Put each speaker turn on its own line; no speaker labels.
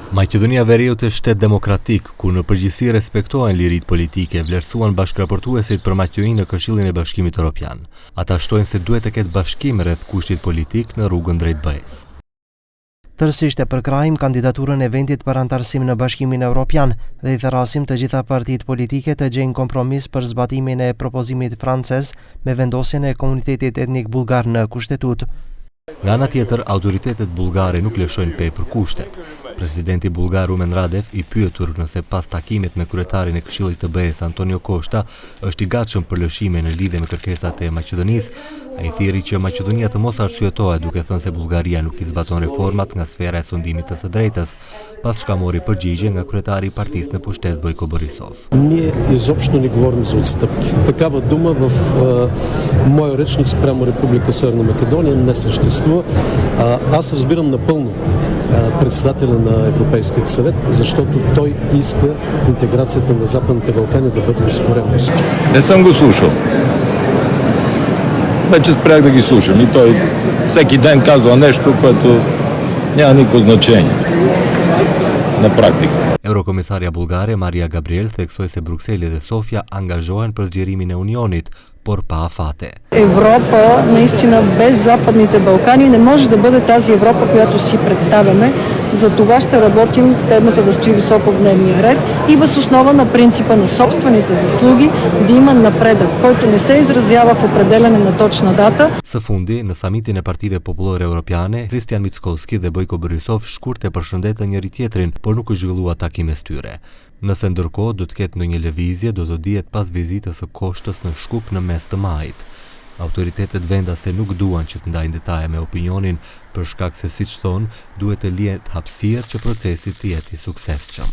Maqedonia Veriut është shtet demokratik, ku në përgjithësi respektohen liritë politike, vlerësuan bashkëraportuesit për Maqedoninë në Këshillin e Bashkimit Evropian. Ata shtojnë se duhet të ketë bashkim rreth kushtit politik në rrugën drejt BE-s.
Tërësisht e përkrahim kandidaturën e vendit për antarësim në Bashkimin Evropian dhe i therasim të gjitha partitë politike të gjejnë kompromis për zbatimin e propozimit francez me vendosjen e komunitetit etnik bullgar në kushtetut.
Nga ana tjetër, autoritetet bullgare nuk lëshojnë tepër kushtet. Presidenti bullgar Rumen Radev, i pyetur nëse pas takimit me kryetarin e Këshillit të BE-s Antonio Costa është i gatshëm për lëshime në lidhje me kërkesat e Maqedonisë, ai thiri që Maqedonia të mos arsyetohet duke thënë se Bullgaria nuk i zbaton reformat nga sfera e sondimit të së drejtës, pas çka mori përgjigje nga kryetari i partisë në pushtet Бойко Борисов.
Ние изобщо не говорим за отстъпки. Такава дума в моя речник спрямо Република Северна Македония не съществува. Аз разбирам напълно председателя на Европейския съвет, защото той иска интеграцията на Западните Балкани да бъде ускорена.
Не съм го слушал. Вече спрях да ги слушам и той всеки ден казва нещо, което няма никакво значение на практика.
Eurokomisarja bullgare Maria Gabriel theksoi se Brukseli dhe Sofia angazhohen për zgjerimin e Unionit, por pa afate.
Европа, наистина без Западните Балкани не може да бъде тази Европа, която си представяме. За това ще работим темата да стои високо в дневния ред и въз основа на принципа на собствените заслуги да има напредък, който не се изразява в определяне на точна дата.
Së fundi, në samitin e Partive Popullore Europiane, Kristian Mickovski dhe Бойко Борисов shkurt e përshëndetën njëri tjetrin, por nuk u zhvillua takim mes tyre. Nëse ndërkohë do të ketë ndonjë lëvizje, do të dihet pas vizitës së Koshtës në Shkup në mes të majit. Autoritetet vendase nuk duan që të ndajnë detaje me opinionin për shkak se, siç thonë, duhet të lihet hapësirë që procesi të jetë i suksesshëm.